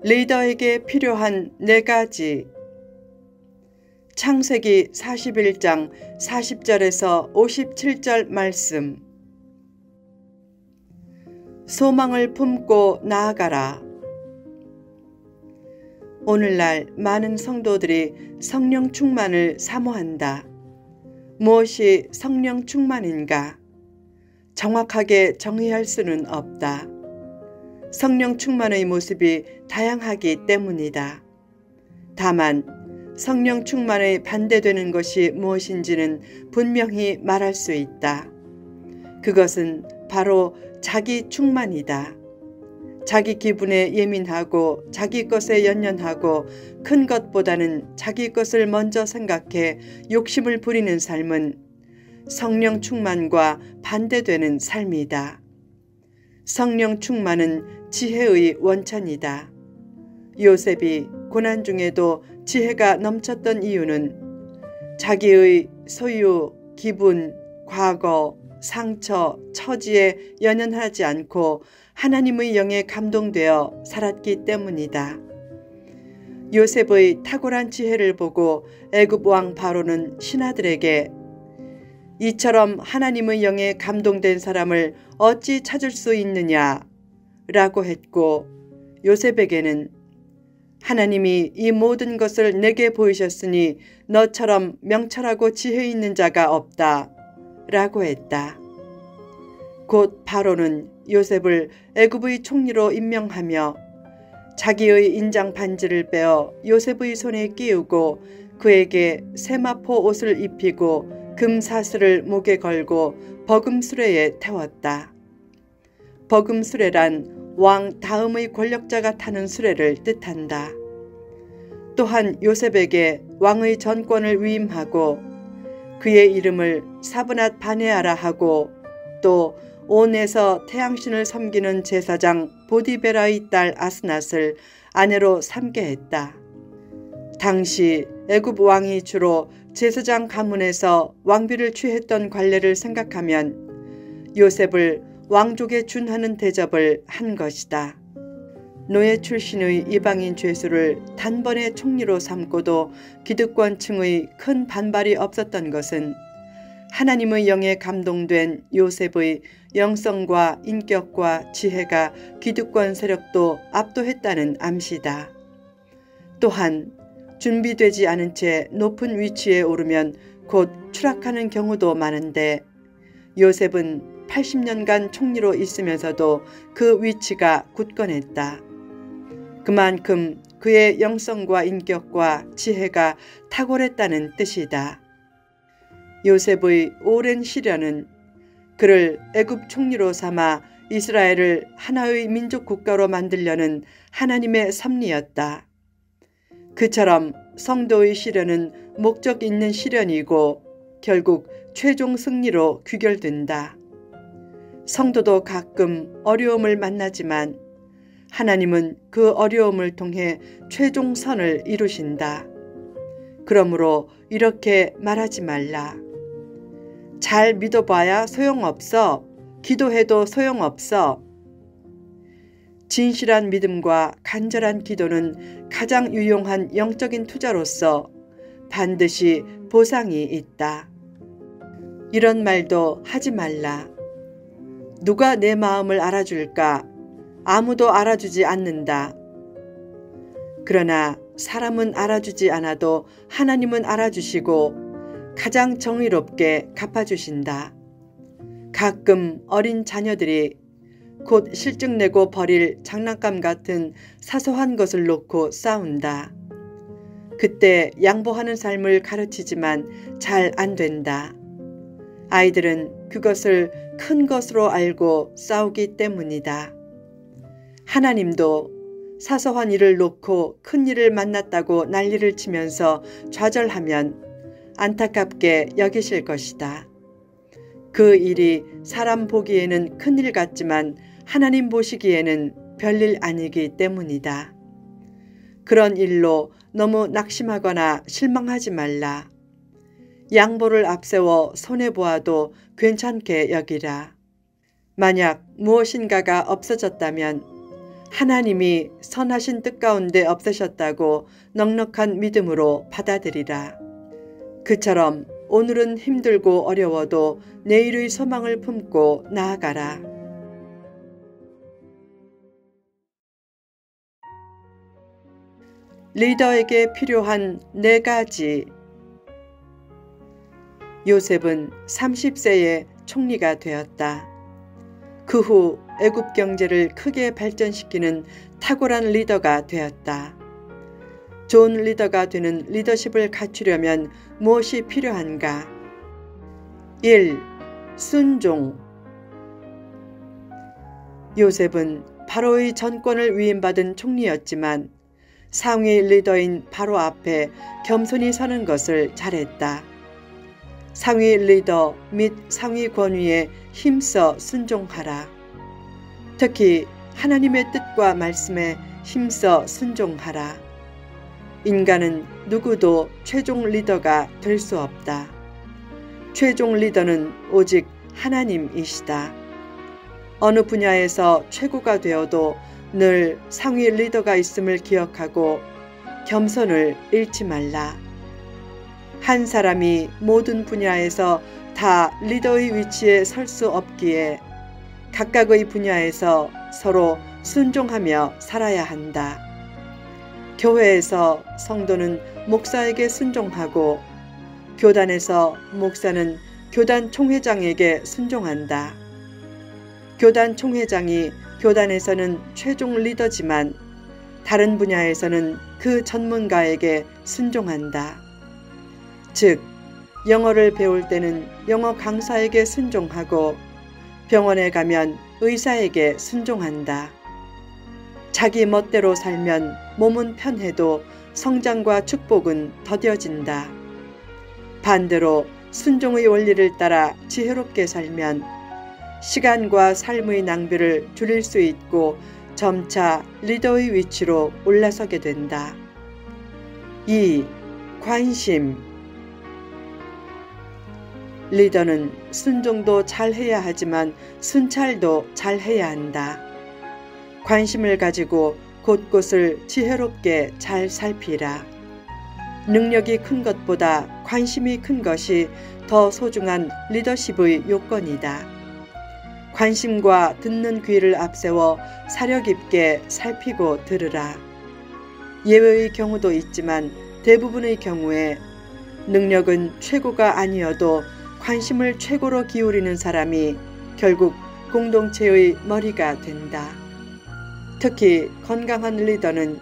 리더에게 필요한 4가지. 창세기 41장 40절에서 57절 말씀. 소망을 품고 나아가라. 오늘날 많은 성도들이 성령 충만을 사모한다. 무엇이 성령 충만인가? 정확하게 정의할 수는 없다. 성령 충만의 모습이 다양하기 때문이다. 다만 성령 충만에 반대되는 것이 무엇인지는 분명히 말할 수 있다. 그것은 바로 자기 충만이다. 자기 기분에 예민하고 자기 것에 연연하고 큰 것보다는 자기 것을 먼저 생각해 욕심을 부리는 삶은 성령 충만과 반대되는 삶이다. 성령 충만은 지혜의 원천이다. 요셉이 고난 중에도 지혜가 넘쳤던 이유는 자기의 소유, 기분, 과거, 상처, 처지에 연연하지 않고 하나님의 영에 감동되어 살았기 때문이다. 요셉의 탁월한 지혜를 보고 애굽 왕 바로는 신하들에게 이처럼 하나님의 영에 감동된 사람을 어찌 찾을 수 있느냐 라고 했고, 요셉에게는 하나님이 이 모든 것을 내게 보이셨으니 너처럼 명철하고 지혜 있는 자가 없다 라고 했다. 곧 바로는 요셉을 애굽의 총리로 임명하며 자기의 인장 반지를 빼어 요셉의 손에 끼우고 그에게 세마포 옷을 입히고 금사슬을 목에 걸고 버금수레에 태웠다. 버금수레란 왕 다음의 권력자가 타는 수레를 뜻한다. 또한 요셉에게 왕의 전권을 위임하고 그의 이름을 사브낫 바네아라 하고 또 온에서 태양신을 섬기는 제사장 보디베라의 딸 아스낫을 아내로 삼게 했다. 당시 애굽 왕이 주로 제사장 가문에서 왕비를 취했던 관례를 생각하면 요셉을 왕족에 준하는 대접을 한 것이다. 노예 출신의 이방인 죄수를 단번에 총리로 삼고도 기득권층의 큰 반발이 없었던 것은 하나님의 영에 감동된 요셉의 영성과 인격과 지혜가 기득권 세력도 압도했다는 암시다. 또한 준비되지 않은 채 높은 위치에 오르면 곧 추락하는 경우도 많은데 요셉은 80년간 총리로 있으면서도 그 위치가 굳건했다. 그만큼 그의 영성과 인격과 지혜가 탁월했다는 뜻이다. 요셉의 오랜 시련은 그를 애굽 총리로 삼아 이스라엘을 하나의 민족 국가로 만들려는 하나님의 섭리였다. 그처럼 성도의 시련은 목적 있는 시련이고 결국 최종 승리로 귀결된다. 성도도 가끔 어려움을 만나지만 하나님은 그 어려움을 통해 최종 선을 이루신다. 그러므로 이렇게 말하지 말라. 잘 믿어봐야 소용없어. 기도해도 소용없어. 진실한 믿음과 간절한 기도는 가장 유용한 영적인 투자로서 반드시 보상이 있다. 이런 말도 하지 말라. 누가 내 마음을 알아줄까? 아무도 알아주지 않는다. 그러나 사람은 알아주지 않아도 하나님은 알아주시고 가장 정의롭게 갚아주신다. 가끔 어린 자녀들이 곧 실증내고 버릴 장난감 같은 사소한 것을 놓고 싸운다. 그때 양보하는 삶을 가르치지만 잘 안 된다. 아이들은 그것을 큰 것으로 알고 싸우기 때문이다. 하나님도 사소한 일을 놓고 큰 일을 만났다고 난리를 치면서 좌절하면 안타깝게 여기실 것이다. 그 일이 사람 보기에는 큰일 같지만 하나님 보시기에는 별일 아니기 때문이다. 그런 일로 너무 낙심하거나 실망하지 말라. 양보를 앞세워 손해보아도 괜찮게 여기라. 만약 무엇인가가 없어졌다면 하나님이 선하신 뜻 가운데 없으셨다고 넉넉한 믿음으로 받아들이라. 그처럼 오늘은 힘들고 어려워도 내일의 소망을 품고 나아가라. 리더에게 필요한 4가지. 요셉은 30세에 총리가 되었다. 그 후 애굽 경제를 크게 발전시키는 탁월한 리더가 되었다. 좋은 리더가 되는 리더십을 갖추려면 무엇이 필요한가? 1. 순종. 요셉은 바로의 전권을 위임받은 총리였지만 상위 리더인 바로 앞에 겸손히 서는 것을 잘했다. 상위 리더 및 상위 권위에 힘써 순종하라. 특히 하나님의 뜻과 말씀에 힘써 순종하라. 인간은 누구도 최종 리더가 될 수 없다. 최종 리더는 오직 하나님이시다. 어느 분야에서 최고가 되어도 늘 상위 리더가 있음을 기억하고 겸손을 잃지 말라. 한 사람이 모든 분야에서 다 리더의 위치에 설 수 없기에 각각의 분야에서 서로 순종하며 살아야 한다. 교회에서 성도는 목사에게 순종하고 교단에서 목사는 교단 총회장에게 순종한다. 교단 총회장이 교단에서는 최종 리더지만 다른 분야에서는 그 전문가에게 순종한다. 즉, 영어를 배울 때는 영어 강사에게 순종하고 병원에 가면 의사에게 순종한다. 자기 멋대로 살면 몸은 편해도 성장과 축복은 더뎌진다. 반대로 순종의 원리를 따라 지혜롭게 살면 시간과 삶의 낭비를 줄일 수 있고 점차 리더의 위치로 올라서게 된다. 2. 관심. 리더는 순종도 잘해야 하지만 순찰도 잘해야 한다. 관심을 가지고 곳곳을 지혜롭게 잘 살피라. 능력이 큰 것보다 관심이 큰 것이 더 소중한 리더십의 요건이다. 관심과 듣는 귀를 앞세워 사려 깊게 살피고 들으라. 예외의 경우도 있지만 대부분의 경우에 능력은 최고가 아니어도 관심을 최고로 기울이는 사람이 결국 공동체의 머리가 된다. 특히 건강한 리더는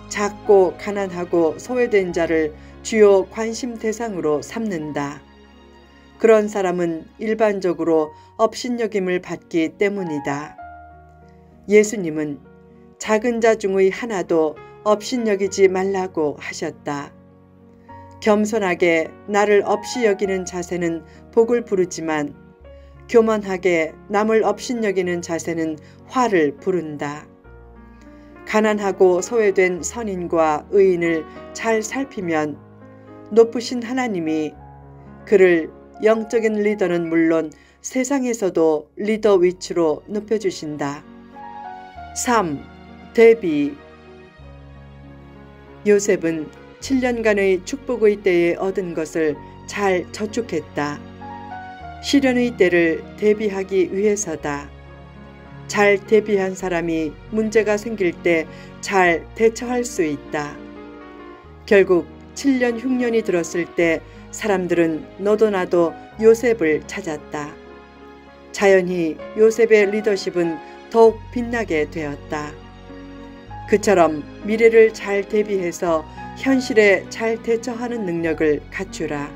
작고 가난하고 소외된 자를 주요 관심 대상으로 삼는다. 그런 사람은 일반적으로 업신여김을 받기 때문이다. 예수님은 작은 자 중의 하나도 업신여기지 말라고 하셨다. 겸손하게 나를 업시 여기는 자세는 복을 부르지만 교만하게 남을 업신여기는 자세는 화를 부른다. 가난하고 소외된 선인과 의인을 잘 살피면 높으신 하나님이 그를 영적인 리더는 물론 세상에서도 리더 위치로 높여주신다. 3. 대비. 요셉은 7년간의 축복의 때에 얻은 것을 잘 저축했다. 시련의 때를 대비하기 위해서다. 잘 대비한 사람이 문제가 생길 때 잘 대처할 수 있다. 결국 7년 흉년이 들었을 때 사람들은 너도 나도 요셉을 찾았다. 자연히 요셉의 리더십은 더욱 빛나게 되었다. 그처럼 미래를 잘 대비해서 현실에 잘 대처하는 능력을 갖추라.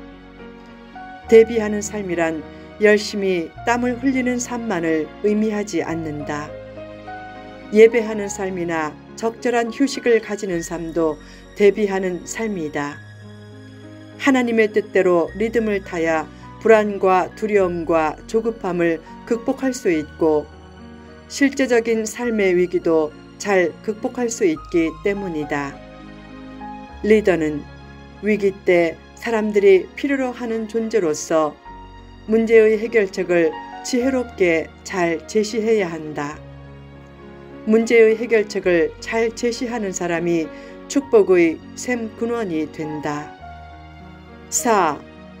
대비하는 삶이란 열심히 땀을 흘리는 삶만을 의미하지 않는다. 예배하는 삶이나 적절한 휴식을 가지는 삶도 대비하는 삶이다. 하나님의 뜻대로 리듬을 타야 불안과 두려움과 조급함을 극복할 수 있고 실제적인 삶의 위기도 잘 극복할 수 있기 때문이다. 리더는 위기 때 사람들이 필요로 하는 존재로서 문제의 해결책을 지혜롭게 잘 제시해야 한다. 문제의 해결책을 잘 제시하는 사람이 축복의 샘 근원이 된다. 4.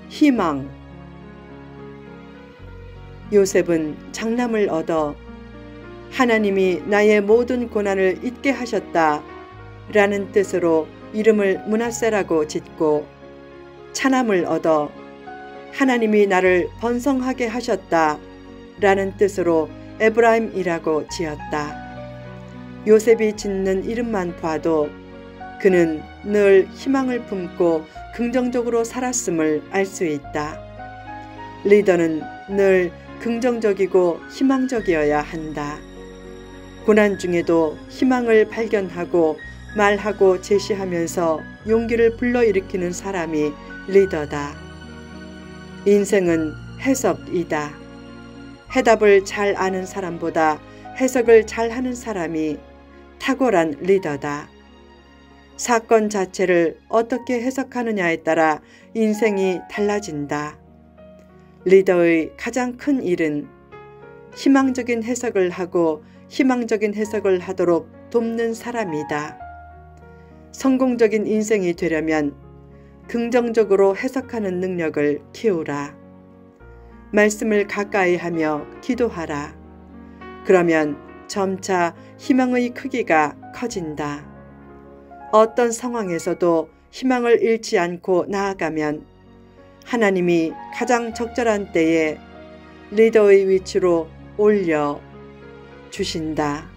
희망. 요셉은 장남을 얻어 하나님이 나의 모든 고난을 잊게 하셨다 라는 뜻으로 이름을 므낫세라고 짓고, 차남을 얻어 하나님이 나를 번성하게 하셨다 라는 뜻으로 에브라임이라고 지었다. 요셉이 짓는 이름만 봐도 그는 늘 희망을 품고 긍정적으로 살았음을 알 수 있다. 리더는 늘 긍정적이고 희망적이어야 한다. 고난 중에도 희망을 발견하고 말하고 제시하면서 용기를 불러일으키는 사람이 리더다. 인생은 해석이다. 해답을 잘 아는 사람보다 해석을 잘하는 사람이 탁월한 리더다. 사건 자체를 어떻게 해석하느냐에 따라 인생이 달라진다. 리더의 가장 큰 일은 희망적인 해석을 하고 희망적인 해석을 하도록 돕는 사람이다. 성공적인 인생이 되려면 긍정적으로 해석하는 능력을 키우라. 말씀을 가까이 하며 기도하라. 그러면 점차 희망의 크기가 커진다. 어떤 상황에서도 희망을 잃지 않고 나아가면 하나님이 가장 적절한 때에 리더의 위치로 올려 주신다.